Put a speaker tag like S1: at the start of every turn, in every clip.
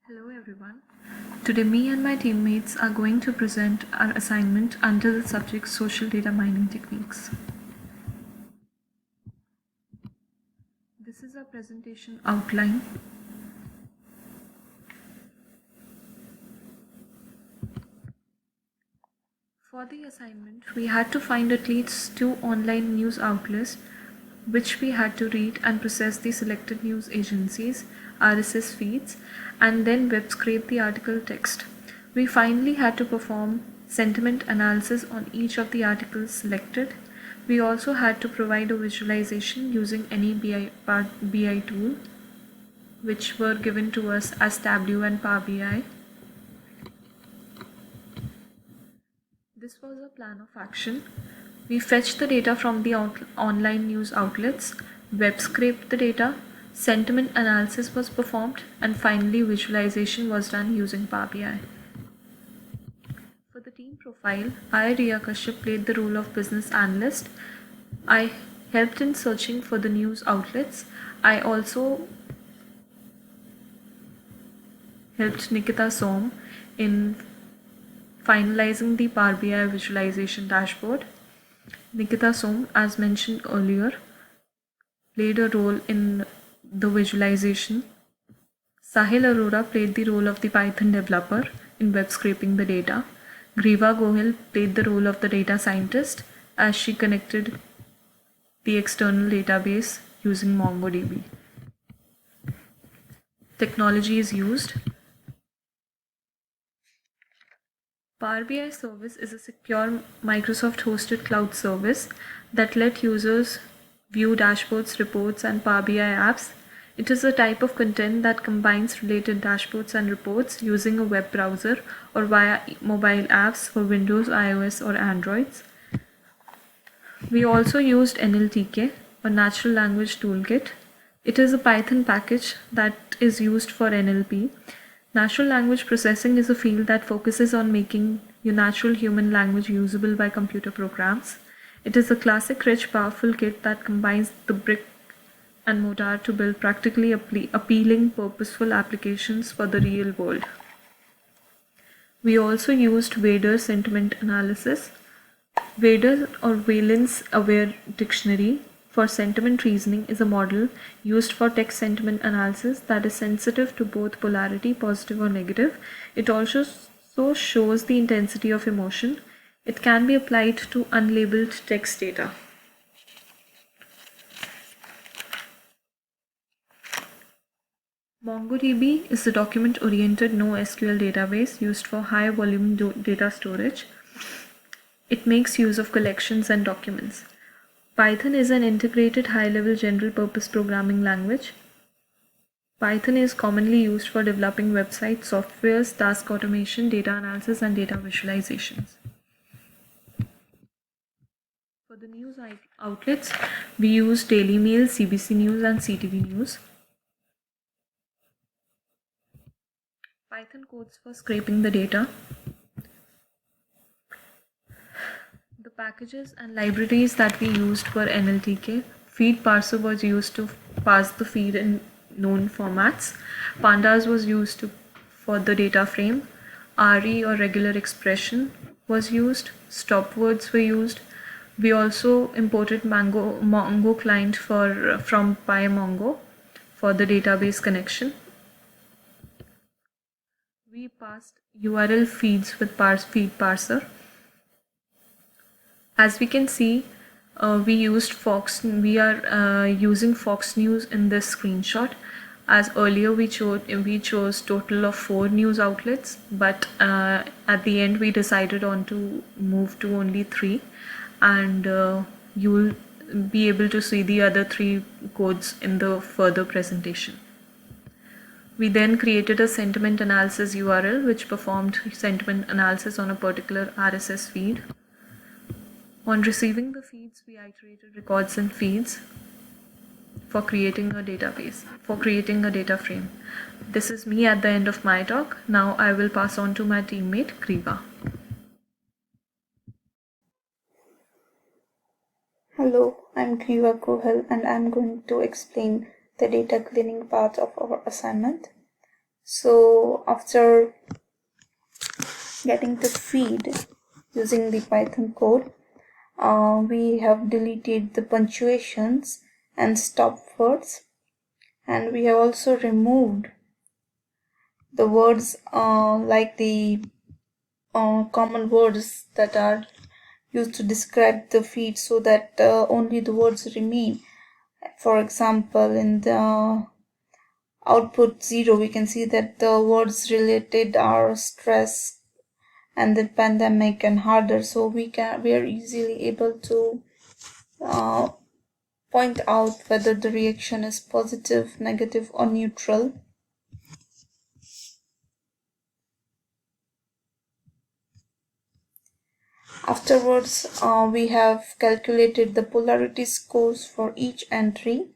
S1: Hello everyone. Today me and my teammates are going to present our assignment under the subject Social Data Mining Techniques. This is our presentation outline. For the assignment, we had to find at least 2 online news outlets which we had to read and process the selected news agencies' RSS feeds and then web scrape the article text. We finally had to perform sentiment analysis on each of the articles selected. We also had to provide a visualization using any BI tool which were given to us as Tableau and Power BI. This was a plan of action. We fetched the data from the online news outlets, web scraped the data, sentiment analysis was performed, and finally visualization was done using Power BI. For the team profile, I, Riya Kashyap, played the role of business analyst. I helped in searching for the news outlets. I also helped Nikita Som in finalizing the Power BI visualization dashboard. Nikita Som, as mentioned earlier, played a role in the visualization. Sahil Arora played the role of the Python developer in web scraping the data. Griva Gohil played the role of the data scientist as she connected the external database using MongoDB. Technology is used. Power BI service is a secure Microsoft hosted cloud service that let users view dashboards, reports, and Power BI apps. It is a type of content that combines related dashboards and reports using a web browser or via mobile apps for Windows, iOS, or Androids. We also used NLTK, a natural language toolkit. It is a Python package that is used for NLP. Natural language processing is a field that focuses on making your natural human language usable by computer programs. It is a classic, rich, powerful kit that combines the brick and mortar to build practically appealing, purposeful applications for the real world. We also used Vader sentiment analysis. Vader or Valence Aware Dictionary for sentiment reasoning is a model used for text sentiment analysis that is sensitive to both polarity, positive or negative. It also shows the intensity of emotion. It can be applied to unlabeled text data. MongoDB is a document-oriented NoSQL database used for high-volume data storage. It makes use of collections and documents. Python is an integrated high-level general-purpose programming language. Python is commonly used for developing websites, softwares, task automation, data analysis, and data visualizations. For the news outlets, we use Daily Mail, CBC News, and CTV News. Python codes for scraping the data. The packages and libraries that we used were NLTK. Feed parser was used to parse the feed in known formats. Pandas was used for the data frame. RE or regular expression was used. Stop words were used. We also imported Mongo client from PyMongo for the database connection. We passed URL feeds with feed parser. As we can see, we are using Fox News in this screenshot. As earlier we chose total of 4 news outlets, but at the end we decided on to move to only 3, and you'll be able to see the other 3 codes in the further presentation. We then created a sentiment analysis URL which performed sentiment analysis on a particular RSS feed. On receiving the feeds, we iterated records and feeds for creating a data frame. This is me at the end of my talk. Now I will pass on to my teammate Griva.
S2: Hello, I'm Griva Gohil and I'm going to explain the data cleaning part of our assignment. So after getting the feed using the Python code, we have deleted the punctuations and stop words, and we have also removed the words like the common words that are used to describe the feed, so that only the words remain. For example, in the output 0, we can see that the words related are stress and the pandemic and harder, so we are easily able to uh, point out whether the reaction is positive, negative, or neutral. Afterwards, we have calculated the polarity scores for each entry,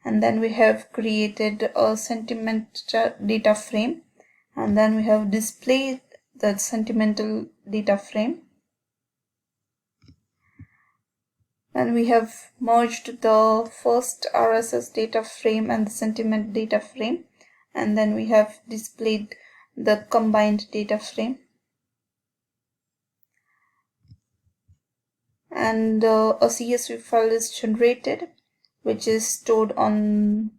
S2: and then we have created a sentiment data frame, and then we have displayed the sentimental data frame. And we have merged the first RSS data frame and the sentiment data frame, and then we have displayed the combined data frame. And a CSV file is generated, which is stored on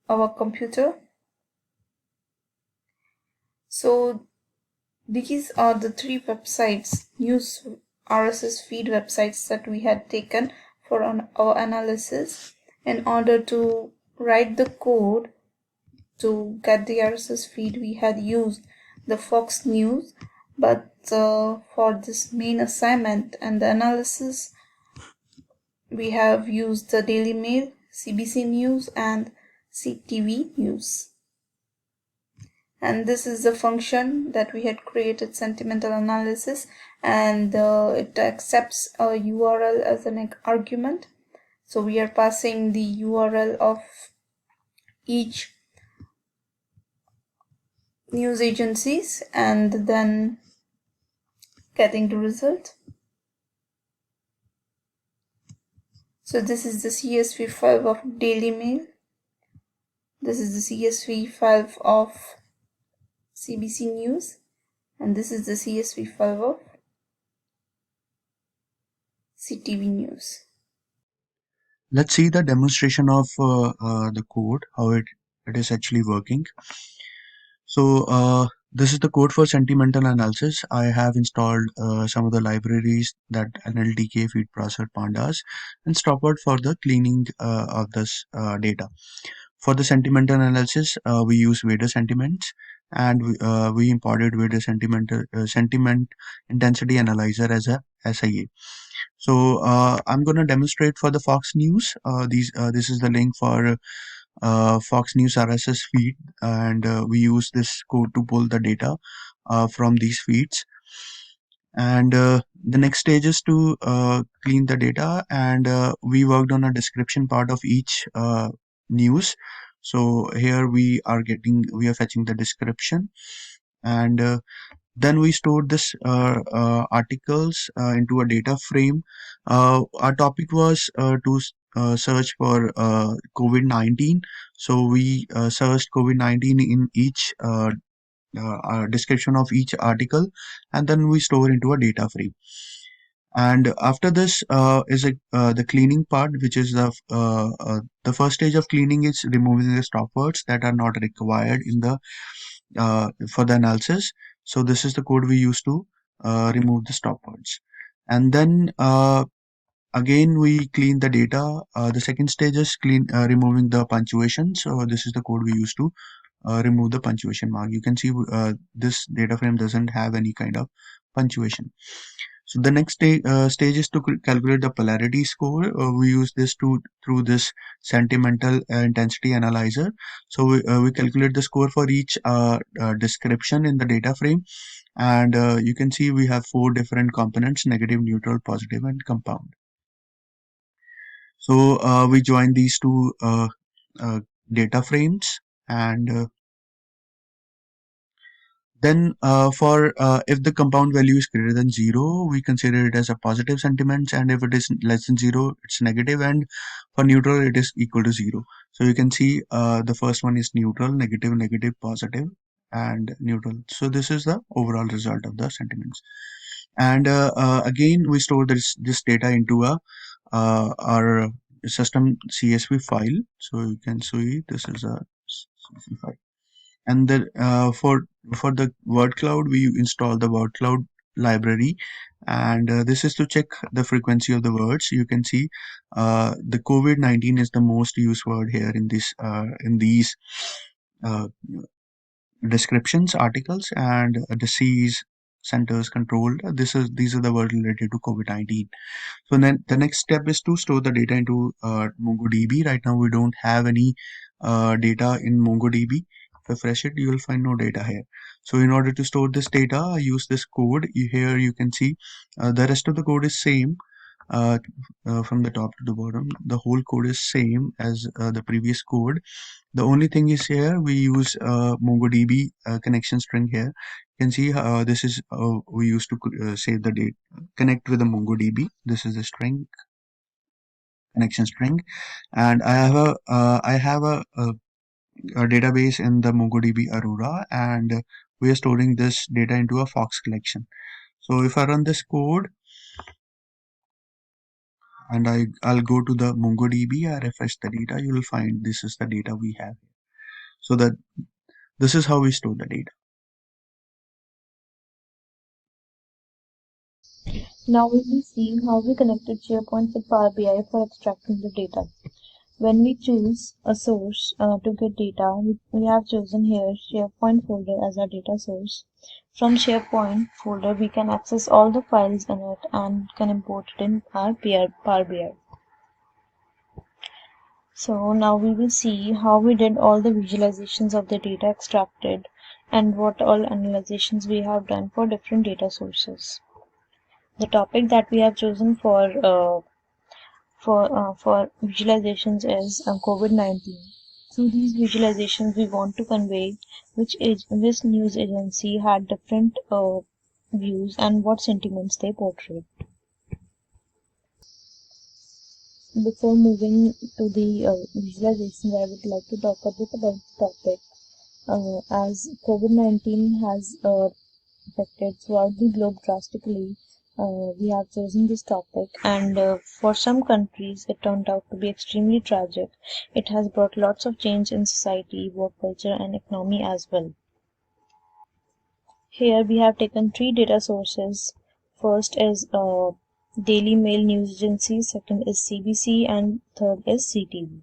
S2: our computer. So these are the three websites, news RSS feed websites, that we had taken for our analysis. In order to write the code to get the RSS feed, we had used the Fox News, but for this main assignment and the analysis, we have used the Daily Mail, CBC News, and CTV News. And this is the function that we had created, sentimental analysis, and it accepts a URL as an argument. So we are passing the URL of each news agencies and then getting the result. So this is the CSV file of Daily Mail. This is the CSV file of CBC News, and this is the CSV file of CTV News.
S3: Let's see the demonstration of the code, how it is actually working. So this is the code for sentimental analysis. I have installed some of the libraries, that NLTK, feed processor, pandas, and stopword for the cleaning of this data. For the sentimental analysis, we use Vader sentiments, and we imported Vader sentiment intensity analyzer as a SIA. So I'm going to demonstrate for the Fox News. This is the link for Fox News RSS feed, and we use this code to pull the data from these feeds. And the next stage is to clean the data, and we worked on a description part of each news. So here we are fetching the description, and then we stored this articles into a data frame. Our topic was to search for COVID-19. So we searched COVID-19 in each description of each article, and then we store into a data frame. And after this is the cleaning part, which is the first stage of cleaning is removing the stop words that are not required in the for the analysis. So this is the code we use to remove the stop words. And then again we clean the data. The second stage is removing the punctuation. So this is the code we use to remove the punctuation mark. You can see this data frame doesn't have any kind of punctuation. So the next stage is to calculate the polarity score. We use this through this sentimental intensity analyzer. So we calculate the score for each description in the data frame, and you can see we have 4 different components: negative, neutral, positive, and compound. So we join these two data frames, and then for if the compound value is greater than 0, we consider it as a positive sentiment, and if it is less than 0, it's negative, and for neutral, it is equal to 0. So you can see the first one is neutral, negative, negative, positive, and neutral. So this is the overall result of the sentiments. And again, we store this data into our system CSV file. So you can see this is a CSV file. And then for the word cloud, we install the word cloud library, and this is to check the frequency of the words. You can see the COVID-19 is the most used word here in this in these uh, descriptions articles, and disease centers controlled. These are the words related to COVID-19. So then the next step is to store the data into MongoDB. Right now we don't have any data in MongoDB. If I refresh it, you will find no data here. So in order to store this data, I use this code. Here you can see the rest of the code is same uh, from the top to the bottom. The whole code is same as the previous code. The only thing is here we use MongoDB connection string here. You can see this is we used to save the date, connect with the MongoDB. This is the string connection string, and I have a database in the MongoDB Aurora, and we are storing this data into a Fox collection. So if I run this code and I'll go to the MongoDB, I refresh the data, you will find this is the data we have. So that this is how we store the data.
S2: Now we will see how we connected SharePoint with Power BI for extracting the data. When we choose a source to get data, we have chosen here SharePoint folder as our data source. From SharePoint folder, we can access all the files in it and can import it in our Power BI. So now we will see how we did all the visualizations of the data extracted and what all analyzations we have done for different data sources. The topic that we have chosen for visualizations is COVID-19. Through these visualizations, we want to convey which news agency had different views and what sentiments they portrayed. Before moving to the visualizations, I would like to talk a bit about the topic. As COVID-19 has affected throughout the globe drastically, we have chosen this topic, and for some countries it turned out to be extremely tragic. It has brought lots of change in society, work culture, and economy as well. Here we have taken three data sources. First is Daily Mail News Agency, second is CBC, and third is CTV.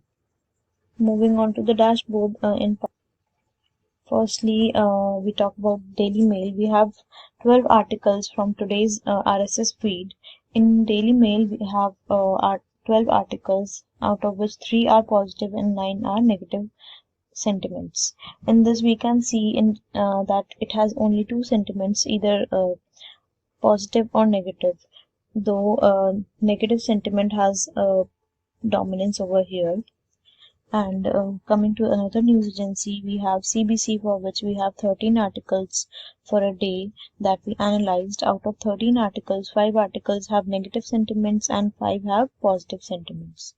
S2: Moving on to the dashboard Firstly, we talk about Daily Mail. We have 12 articles from today's RSS feed. In Daily Mail, we have 12 articles, out of which 3 are positive and 9 are negative sentiments. In this, we can see that it has only 2 sentiments, either positive or negative, though negative sentiment has dominance over here. And coming to another news agency, we have CBC, for which we have 13 articles for a day that we analyzed. Out of 13 articles, 5 articles have negative sentiments and 5 have positive sentiments.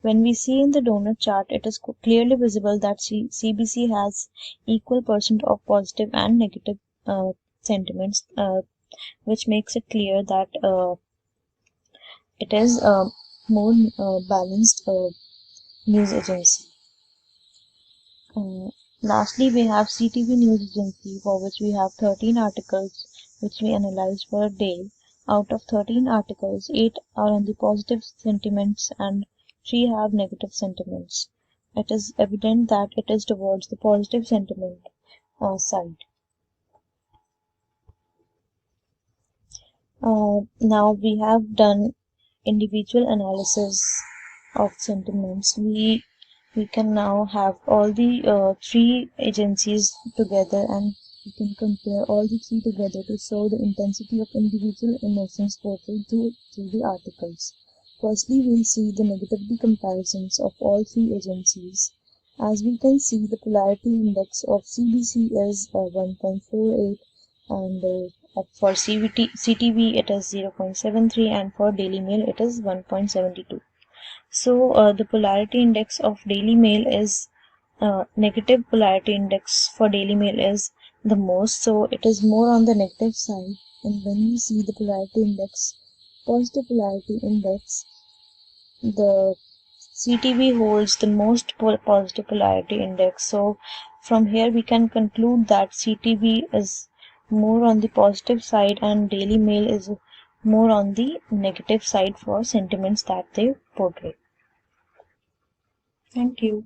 S2: When we see in the donut chart, it is clearly visible that CBC has equal percent of positive and negative sentiments, which makes it clear that it is a more balanced news agency. Lastly, we have CTV News Agency, for which we have 13 articles which we analyzed for a day. Out of 13 articles, 8 are on the positive sentiments and 3 have negative sentiments. It is evident that it is towards the positive sentiment side. Now we have done individual analysis of sentiments. We can now have all the 3 agencies together, and we can compare all the 3 together to show the intensity of individual emotions portrayed through the articles. Firstly, we'll see the negativity comparisons of all 3 agencies. As we can see, the polarity index of CBC is 1.48, and for CTV it is 0.73, and for Daily Mail it is 1.72. So the polarity index of Daily Mail is
S4: negative polarity index for Daily Mail is the most, so it is more on the negative side. And when we see the polarity index, positive polarity index, the CTV holds the most positive polarity index. So from here we can conclude that CTV is more on the positive side and Daily Mail is more on the negative side for sentiments that they portray. Thank you.